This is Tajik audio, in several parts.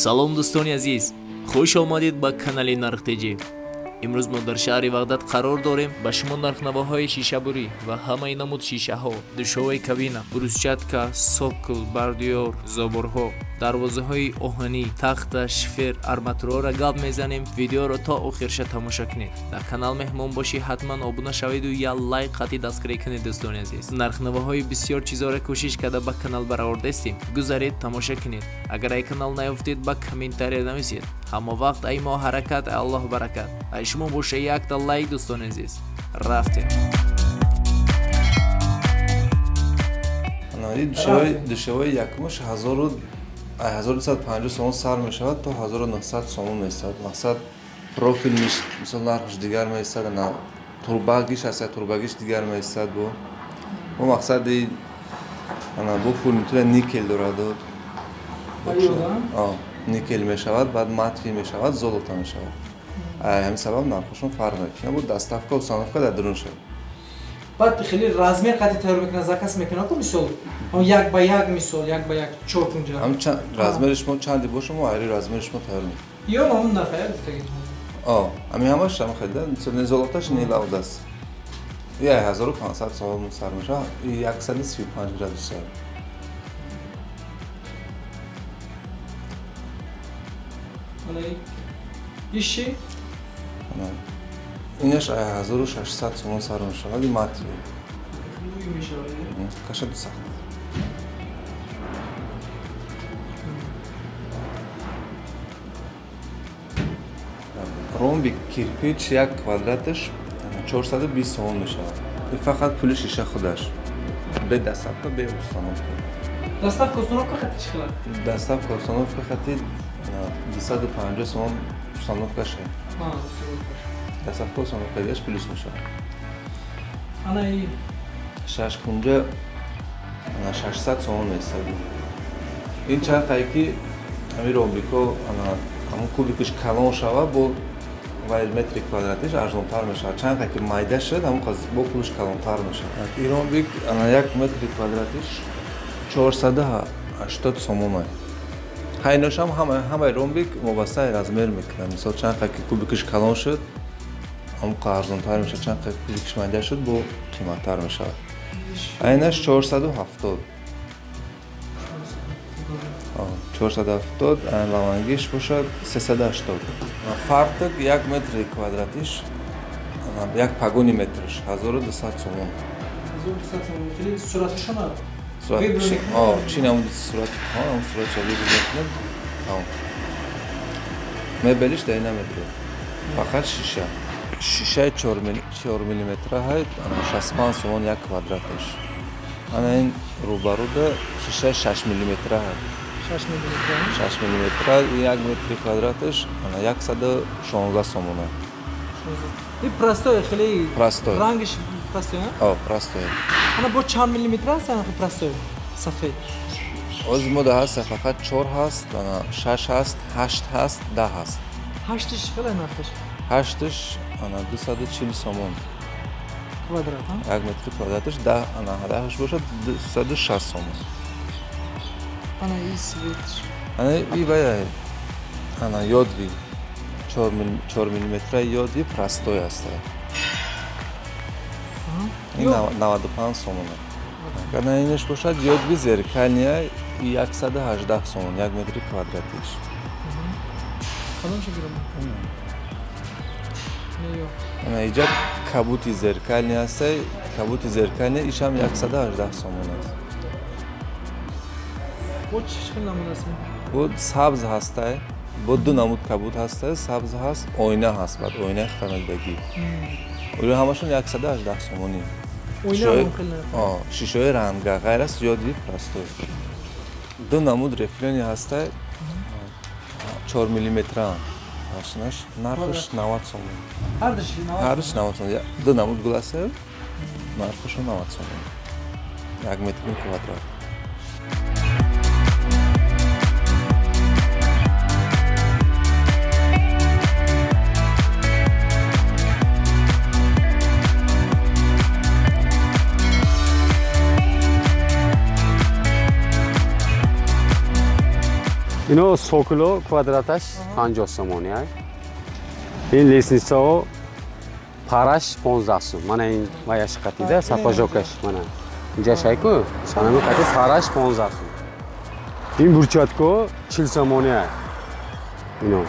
салом дӯстони азиз, хуш омадед ба канали нархтеҷи. имрӯз мо дар шаҳри ваҳдат қарор дорем ба шумо нархнавоҳои шишабурӣ ва ҳамаи намуд шишаҳо, душҳои кабина, брусчатка, сокл, бардиёр, зобурҳо, дарвозаҳои оҳанӣ, тахта, шифер, арматураҳоро гап мезанем. Видеоро то охирша тамошо кунед. Дар канал меҳмон бошӣ, ҳатман обуна шаведу я лайк хати дастгирӣ кунед дӯстони азиз. Нархнавоҳои бисёр чизоро кӯшиш карда ба канал баровардастем. Гузаред, тамошо кунед. Агар ай канал наёфтед, ба комментария нависед. ҳама вақт ай мо ҳаракат, ай Аллоҳ баракат. Ай шумо боша якта лайк дӯстони азиз. Рафтем. душавои якумаш 1250 сомон сар мешавад то 1900 сомон месад. Мақсад профил мисол нархш дигар месад, на турбагиш аст, турбагиш дигар месад. Бо мақсади ана бо фурнитура никел дорад. Никел мешавад, баъд матфи мешавад, золота мешавад. ҳамин сабаб нархашон фарқ мекунад. Бо доставка ва установка дар дурун шавад. بعد خیلی رزمی قطعی تیار میکنه زکس میکنه که مثال یک با یک مثال یک با یک چوب اونجا هم رزمیش ما چندی باشه ما هری رزمیش ما تیار میکنیم یا همون نخیر بتگید همین همش هم خیلی مثل نزولاتش نیلاود است 1500 سال سر میشه 135 گرادوس سر ایشی اینش 1600 سومون سر میشه ولی ماتری میشه کشد سخت ромби кирпич як квадраташ 420 сомон мешавад. Ин фақат пули шиша худаш. Бе доставка, бе установка. Доставка установка хати чӣ қилад? Доставка установка хати 250 сомон установка ша. Доставка установка деш плюс мешавад. Ана ин 6 кунҷа 600 сомон месад. Ин чархае ки ҳамин ромбико ҳамон кубикаш калон шава бо вай метри квадратиш арзонтар мешавад. Чанде ки майда шуд ҳамон бо пулаш калонтар мешавад. Ин ромбик 1 метри квадратиш 480 сомон аст. ҳайнош ҳамаи ромбик вобастаи размер мекунад. Мисол чанде ки кубикаш калон шуд ҳамон арзонтар мешавад. Чанде ки кубикаш майда шуд бо қиматтар мешавад. Айнаш 470 470 лавангиш бошад 380. Фартук 1 метри квадратиш 1 пагони метраш 1200 сомон. 1200 сомон. Хеле сураташ ана? Чи намуди сурат ҳам сурат шавӣ бизакунад. Мебелиш дар намедре. Фақат шиша. Шишаи 4 миллиметра ҳайт 65 сомон 1 квадраташ. Ана ин рӯбаруда шишаи 6 миллиметра ҳайт. 6 миллиметра 1 метри квадраташ 116 сомон аст. Ин простой хеле простой. Рангиш простой, простой. Ана бо чанд миллиметр аст ана простой? Сафед. Оз мода ҳаст фақат 4 ҳаст, 6 ҳаст, 8 ҳаст, 10 ҳаст. 8-иш хеле нархаш? 8-иш 240 сомон. Квадрат, 1 метри квадраташ 10-аш бошад 260 сомон. Ана ин свет. Ана ин вай ана ёдви 4 миллиметра ёдви простой аст. Ин 95 сомон. Ана инеш бошад ёдви зеркалния 118 сомон 1 метри квадратиш. Кадом шагирам? Ана иҷа кабути зеркалния аст. Кабути зеркалния ишам 118 сомон аст. бо чӣ хел намуд аст? бо сабз ҳастай, бо ду намуд кабут ҳастай, сабз ҳаст, ойна ҳаст, баъд ойнаи ханагдагӣ. Оё ҳамашон 118 сомонӣ. Шишои ранга ғайр аст ёдви простой. Ду намуд рефлёни ҳастай 4 миллиметра. Нархаш 90 сомон. Ҳардаш 90 сомон. Ду намуд гул аст, нархашон 90 сомон. 1 метри квадрат. اینو سوکلو کوادراتش 50 سومونی است. این لیسنیسا پارش 15 سوم. من این وایش قطیده سپاجوکش من. اینجا شایکو سانم قطی پارش 15 سوم. این برچاتکو 40 سومونی است. اینو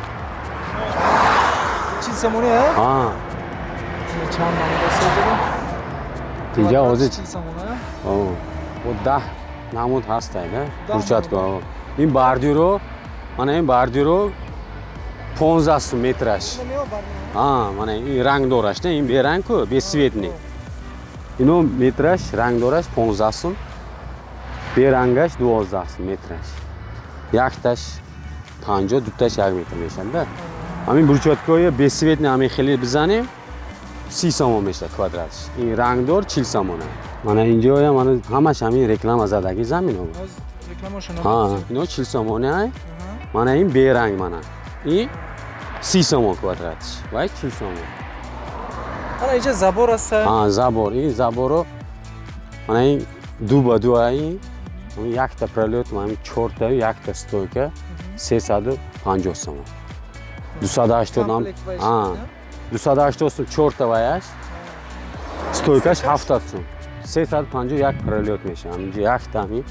40 سومونی است؟ ها. چند نمود اینجا اوزی 40 سومونی است؟ اوه. و 10 نمود هست نه؟ برچاتکو. این باردی رو من این باردی رو 15 مترش. من این رنگ دارش نه این به رنگ کو به سویت نه. اینو مترش رنگ دارش 15 سوم. به رنگش 12 مترش. یکتاش 50 دوتاش 1 متر میشن ده. همین برچاتکوی به سویت نه همین خیلی بزنیم 30 سوم میشه کوادراتش. این رنگ دار 40 سومونه. من اینجا من همش همین رکلام زدگی زمینو. ها اینو 40 سومونه. من این به رنگ من. این 30 سوم کوادراتش. وای 40 سوم. حالا اینجا زبور است. زبور این زبورو من این دو با دو این یک تا پرلوت من 4 تا یک تا استویکه 350 سوم. 280 نام 280 سوم 4 تا وایش استویکش 70 سوم. 350 یک پرلوت میشه. اینجا یک تا می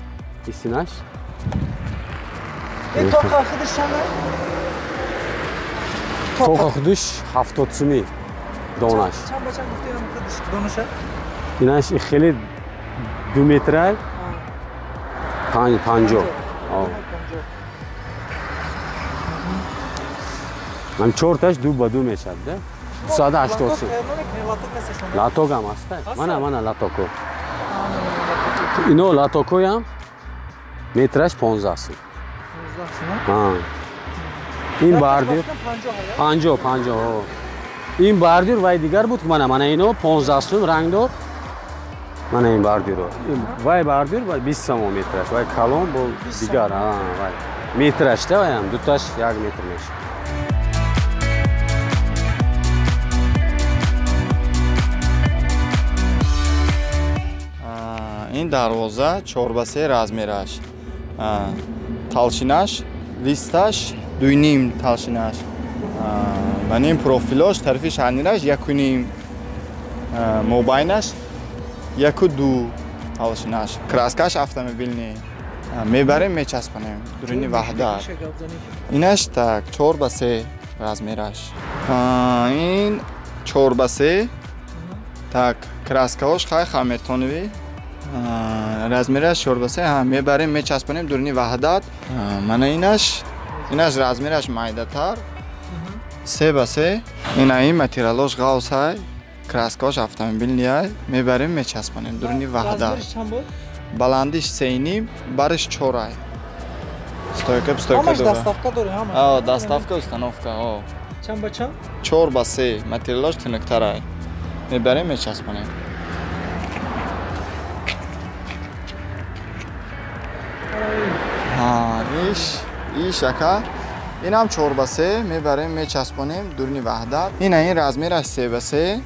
ایسیناش. این توق خودش چنده؟ توق خودش 70 سومی دونش. چند بچه گفتیم خودش دونشه؟ ایناش خیلی 2 متره 50. من 4 تاش 2 با 2 میشد ده 280 سوم. لاتوک هم هست. من لاتوکو. اینو لاتوکو هم مترش 15 سوم. این باردیر 50 این باردیر وای دیگر بود که من اینو 15 سوم رنگ داد. من این باردیر رو وای باردیر وای 20 سوم مترش وای کلون با دیگر وای مترش ده وای هم دوتاش 1 متر میشه. این دروازه 4 به 3 размераш. талшинаш листаш 2.5 талшинаш. ва ним профилош тарафи шанираш 1.5 мобайнаш 1.2 талшинаш. краскаш автомобилни мебарем мечаспанем дуруни ваҳдат. инаш так 4 ба 3 размераш. ин 4 ба 3 так краскаош хай хаметонови размераш 4 ба 3 мебарем мечаспонем дуруни ваҳдат. мана инаш размераш майдатар 3 ба 3. ина ин материалош ғавсай краскаош автомобилнияй мебарем мечаспонем дуруни ваҳдат. баландиш 3.5 бариш 4 стойка ҳамаш даставка дорем ҳама. даставка установка. чанд ба чанд? 4 ба 3 материалош тунуктарай мебарем мечаспонем. шака инам 4 ба 3 мебарем мечаспонем дуруни ваҳдат. ина ин размераш 3 ба 3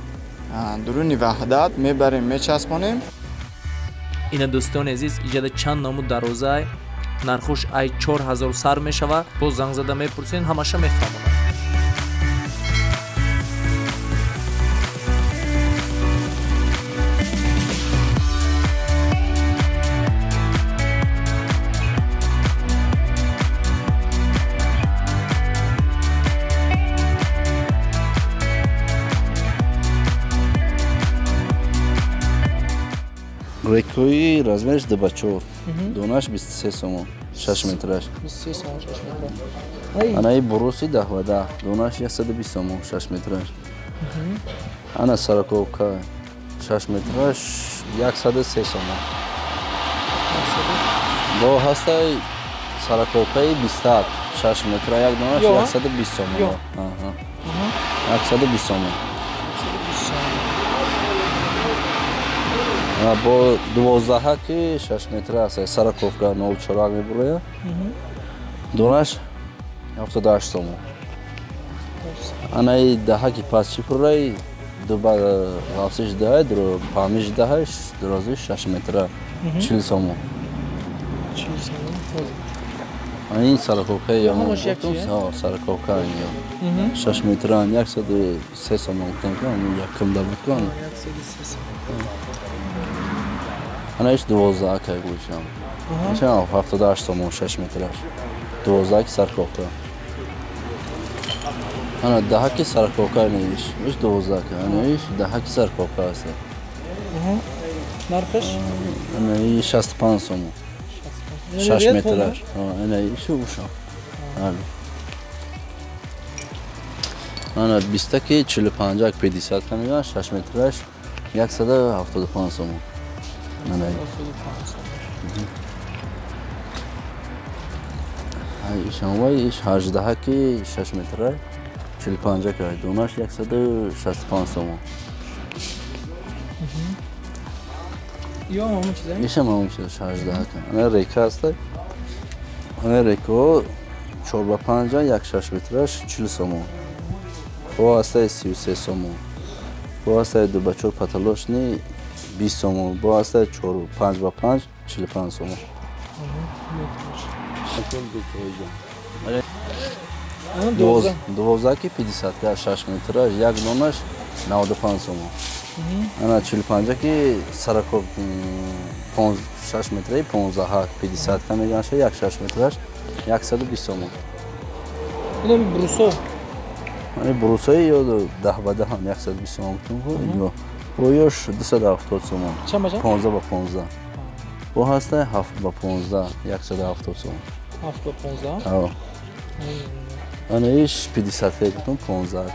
дуруни ваҳдат мебарем мечаспонем. ина дӯстони азиз иҷода чанд намуд дароза нархуш ай 4000 сар мешава. боз занг зада мепурсен ҳамаша мефаҳмонад. Рекои размериш 2 ба 4. Донаш 23 сом 6 метраш. 23 сом 6 метр. Анаи буруси 10 ба 10. Донаш 120 сом 6 метраш. Ана сараковка 6 метраш 103 сом. Бо ҳастай сараковкаи 20 6 метра як донаш 120 сом. 120 сом. бо 12 ки 6 метр аст сараковка 0.4 мебурая. донаш 78 сом. анаи 10 ки пасчи пурай дуба ғавсиш даҳай дуро памиш даҳай дурозиш 6 метр 40 сом. این سرکوبکه یا همش یک چیه؟ سرکوبکه یا 6 متران 103 سوم گفتم که اون یک کم دارد کنه. 103 آنش 12 که گوشم. میشه 78 سوم 6 مترش. 12 که سرکوبکه. آن 10 که سرکوبکه نیست. میشه 12 که. آنش 10 که سرکوبکه است. نرخش؟ آن 65 سوم. 6 مترش. آن ایشو وشم. آن 20 که 45 که 50 که میگن 6 مترش 175 سوم. آن ایش هم ایش 18 که 6 متره 45 که دوناش 165 سوم. یا همون چیزه؟ ایش هم همون چیزه 18 که. آن ریکه است. آن ریکه 4 با 5 یک 6 مترش 40 سوم. با است 33 سوم. با است 2 با 4 پتالوش نی 20 سوم. با است 4 5 با 5 45 سوم. دوازده که 50 که 6 مترش یک نونش 95 سوم. آن 45 که سرکوب 6 متری 15 50 که میگن شه یک 6 مترش 120 سوم. اینم بروسو. این بروسه یا 10 با 10 هم 120 سوم میتونه یا بویش 270 سوم. چند باشه؟ 15 با 15. بو هسته 7 با 15 170 سوم. 7 با 15. آه. آن ایش 50 که 15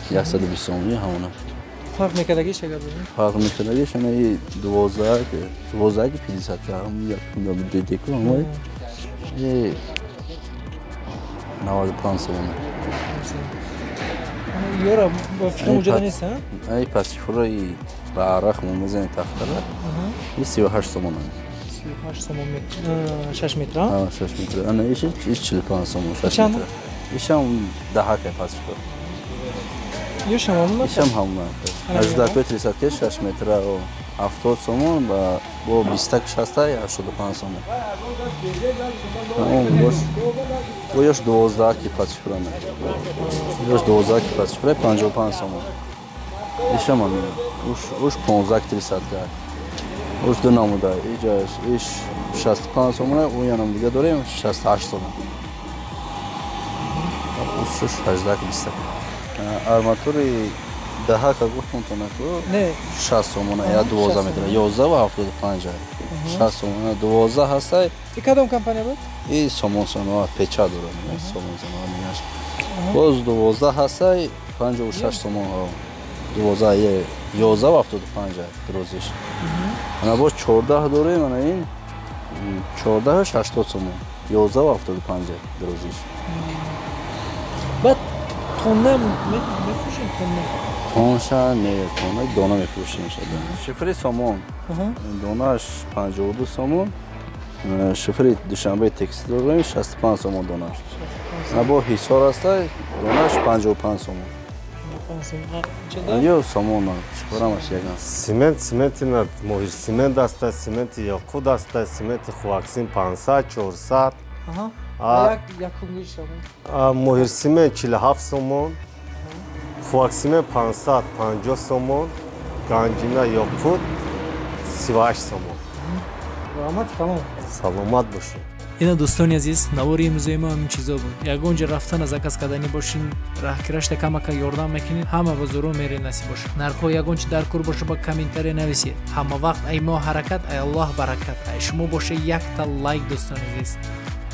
که 120 سوم همونه. فرق میکردگیش اگر بودیم؟ فرق میکردگیش اینه 12 که 50 که هم یک دیدی که همه یه 95 سوم. یورا با فکر موجود نیست ها؟ ای پس فرای با عرق میزنی تختره. این 38 سوم. 38 سوم 6 متر. آه 6 متر. آن ایش 45 سوم 6 متر. ایشم 10 که پس فرای. یوش هم همون ایشم همون. 18 که 300 که 6 متر و 70 سوم با 20 که 60 یا 85 سوم. اون یوش 12 که پس فرای. یوش 12 که پس فرای 55 سوم. ایشم همون. اوش 15 که 300 که. اوش دو نموده. ایش 65 سوم. اون یانم دیگه داریم 68 سوم. اوش 18 که 20 که. آرماتوری 10 که گفتم تو نکو. نه. 60 سوم یا 12 متر. 11 و 75. 60 سوم 12 هست. این کدام کمپانی بود؟ این سومون پیچا داره. سومون میگه. باز 12 هست 56 سوم. 12 11 و 75 دروزش. انا باز 14 داره من این 14 80 سوم. 11 و 75 دروزش. بعد تونه میفروشیم تونه. تونشا نه تونه دونه میفروشیم شده. شفری سومون. دونهش 52 سومون. شفری دوشنبه تکستیل رو 65 سومون دونهش. با حسار است دونهش 55 سومون. یا سومون شفرامش یکم. سمنت نه مهر سمنت است سمنت یا خود است سمنت خواکسین 500 400. یک کنگیش شما. مهر سمنت 47 سومون. خواکسین 550 سومون. گنجینه یا خود 38 سومون. سلامت باشید. اینا دوستانی عزیز навори имрӯзаи мо ҳамин чизо буд. Ягон ҷо рафтана заказ кардани бошин, раҳкирашта камака ёрдам мекунед, ҳама ба зуру мере насиб бошад. Нархҳо ягон чи дар кор боша ба комментария нависед. Ҳама вақт ай мо ҳаракат, ай Аллоҳ баракат. Ай шумо боша як та лайк достони азиз.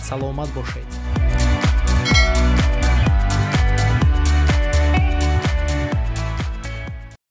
Саломат бошед.